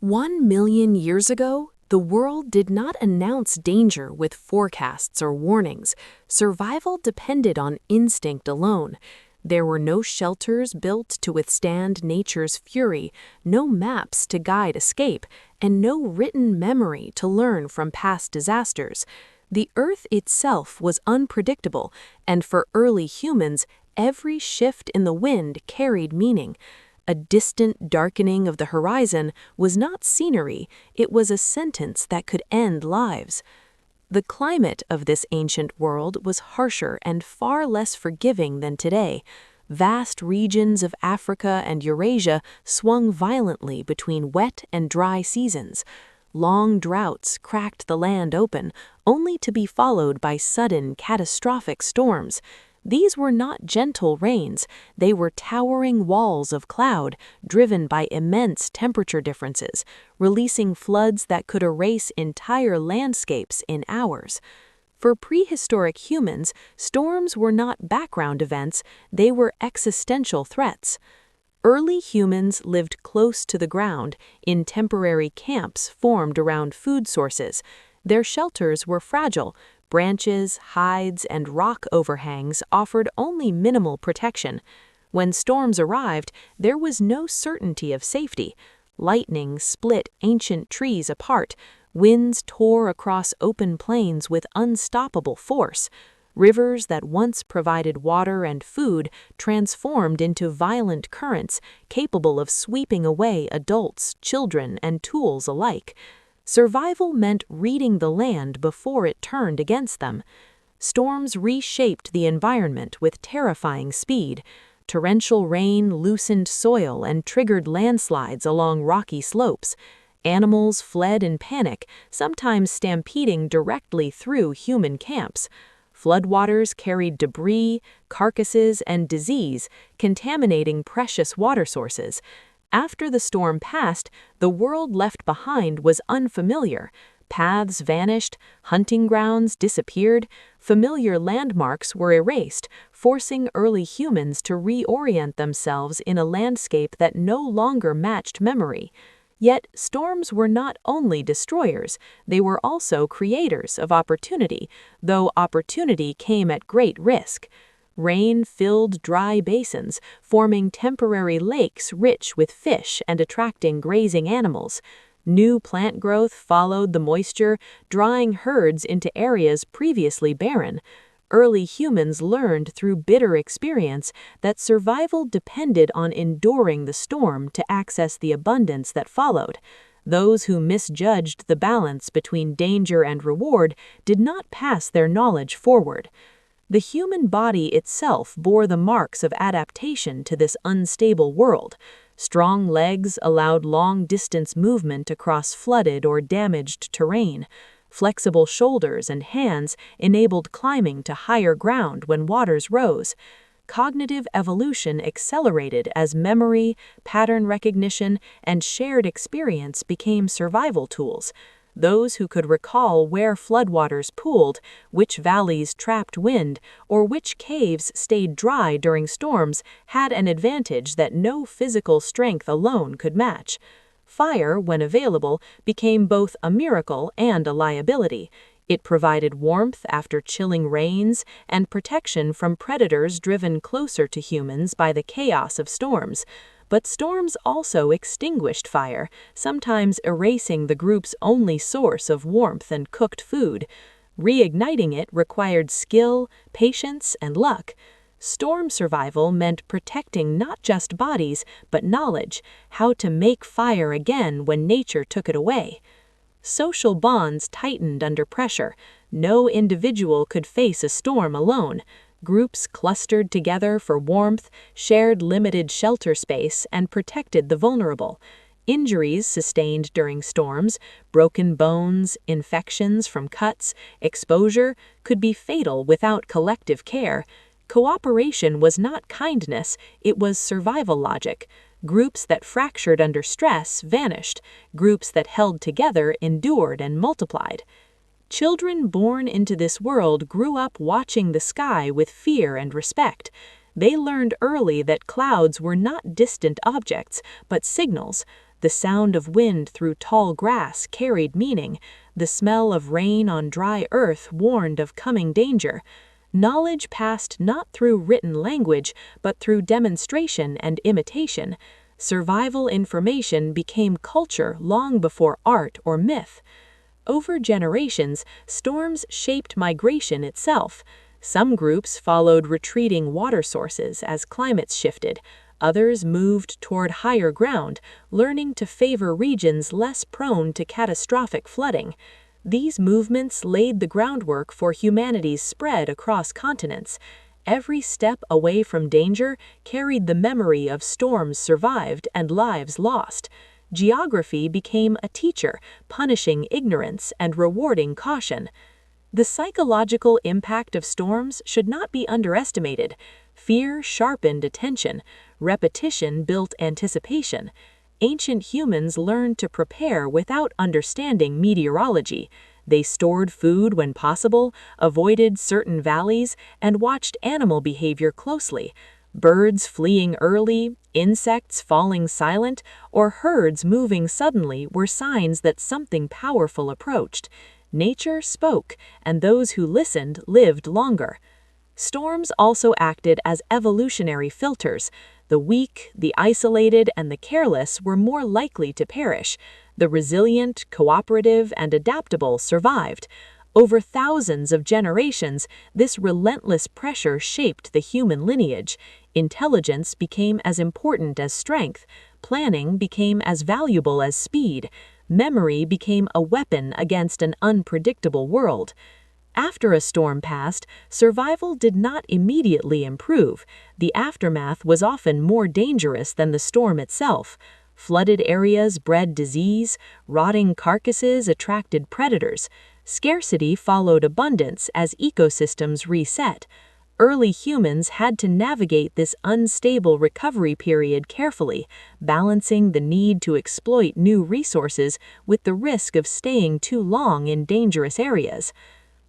1 million years ago, the world did not announce danger with forecasts or warnings. Survival depended on instinct alone. There were no shelters built to withstand nature's fury, no maps to guide escape, and no written memory to learn from past disasters. The Earth itself was unpredictable, and for early humans, every shift in the wind carried meaning. A distant darkening of the horizon was not scenery, it was a sentence that could end lives. The climate of this ancient world was harsher and far less forgiving than today. Vast regions of Africa and Eurasia swung violently between wet and dry seasons. Long droughts cracked the land open, only to be followed by sudden, catastrophic storms. These were not gentle rains, they were towering walls of cloud, driven by immense temperature differences, releasing floods that could erase entire landscapes in hours. For prehistoric humans, storms were not background events, they were existential threats. Early humans lived close to the ground, in temporary camps formed around food sources. Their shelters were fragile. Branches, hides, and rock overhangs offered only minimal protection. When storms arrived, there was no certainty of safety. Lightning split ancient trees apart. Winds tore across open plains with unstoppable force. Rivers that once provided water and food transformed into violent currents capable of sweeping away adults, children, and tools alike. Survival meant reading the land before it turned against them. Storms reshaped the environment with terrifying speed. Torrential rain loosened soil and triggered landslides along rocky slopes. Animals fled in panic, sometimes stampeding directly through human camps. Floodwaters carried debris, carcasses, and disease, contaminating precious water sources. After the storm passed, the world left behind was unfamiliar. Paths vanished, hunting grounds disappeared, familiar landmarks were erased, forcing early humans to reorient themselves in a landscape that no longer matched memory. Yet, storms were not only destroyers, they were also creators of opportunity, though opportunity came at great risk. Rain filled dry basins, forming temporary lakes rich with fish and attracting grazing animals. New plant growth followed the moisture, drawing herds into areas previously barren. Early humans learned through bitter experience that survival depended on enduring the storm to access the abundance that followed. Those who misjudged the balance between danger and reward did not pass their knowledge forward. The human body itself bore the marks of adaptation to this unstable world. Strong legs allowed long-distance movement across flooded or damaged terrain. Flexible shoulders and hands enabled climbing to higher ground when waters rose. Cognitive evolution accelerated as memory, pattern recognition, and shared experience became survival tools. Those who could recall where floodwaters pooled, which valleys trapped wind, or which caves stayed dry during storms had an advantage that no physical strength alone could match. Fire, when available, became both a miracle and a liability. It provided warmth after chilling rains and protection from predators driven closer to humans by the chaos of storms. But storms also extinguished fire, sometimes erasing the group's only source of warmth and cooked food. Reigniting it required skill, patience, and luck. Storm survival meant protecting not just bodies, but knowledge, how to make fire again when nature took it away. Social bonds tightened under pressure. No individual could face a storm alone. Groups clustered together for warmth, shared limited shelter space, and protected the vulnerable. Injuries sustained during storms, broken bones, infections from cuts, exposure, could be fatal without collective care. Cooperation was not kindness, it was survival logic. Groups that fractured under stress vanished. Groups that held together endured and multiplied. Children born into this world grew up watching the sky with fear and respect. They learned early that clouds were not distant objects, but signals. The sound of wind through tall grass carried meaning. The smell of rain on dry earth warned of coming danger. Knowledge passed not through written language, but through demonstration and imitation. Survival information became culture long before art or myth. Over generations, storms shaped migration itself. Some groups followed retreating water sources as climates shifted. Others moved toward higher ground, learning to favor regions less prone to catastrophic flooding. These movements laid the groundwork for humanity's spread across continents. Every step away from danger carried the memory of storms survived and lives lost. Geography became a teacher, punishing ignorance and rewarding caution. The psychological impact of storms should not be underestimated. Fear sharpened attention. Repetition built anticipation. Ancient humans learned to prepare without understanding meteorology. They stored food when possible, avoided certain valleys, and watched animal behavior closely. Birds fleeing early, insects falling silent, or herds moving suddenly were signs that something powerful approached. Nature spoke, and those who listened lived longer. Storms also acted as evolutionary filters. The weak, the isolated, and the careless were more likely to perish. The resilient, cooperative, and adaptable survived. Over thousands of generations, this relentless pressure shaped the human lineage. Intelligence became as important as strength. Planning became as valuable as speed. Memory became a weapon against an unpredictable world. After a storm passed, survival did not immediately improve. The aftermath was often more dangerous than the storm itself. Flooded areas bred disease, rotting carcasses attracted predators. Scarcity followed abundance as ecosystems reset. Early humans had to navigate this unstable recovery period carefully, balancing the need to exploit new resources with the risk of staying too long in dangerous areas.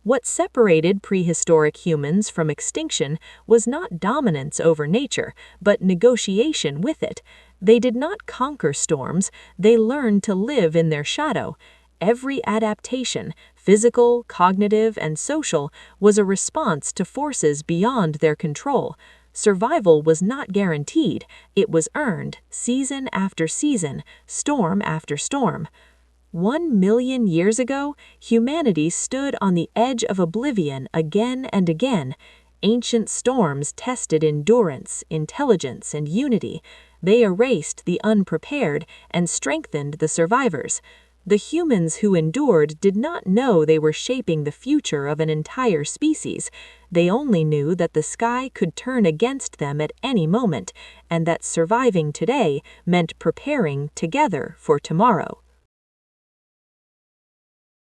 What separated prehistoric humans from extinction was not dominance over nature, but negotiation with it. They did not conquer storms, they learned to live in their shadow. Every adaptation, physical, cognitive, and social, was a response to forces beyond their control. Survival was not guaranteed, it was earned, season after season, storm after storm. 1 million years ago, humanity stood on the edge of oblivion again and again. Ancient storms tested endurance, intelligence, and unity. They erased the unprepared and strengthened the survivors. The humans who endured did not know they were shaping the future of an entire species. They only knew that the sky could turn against them at any moment, and that surviving today meant preparing together for tomorrow.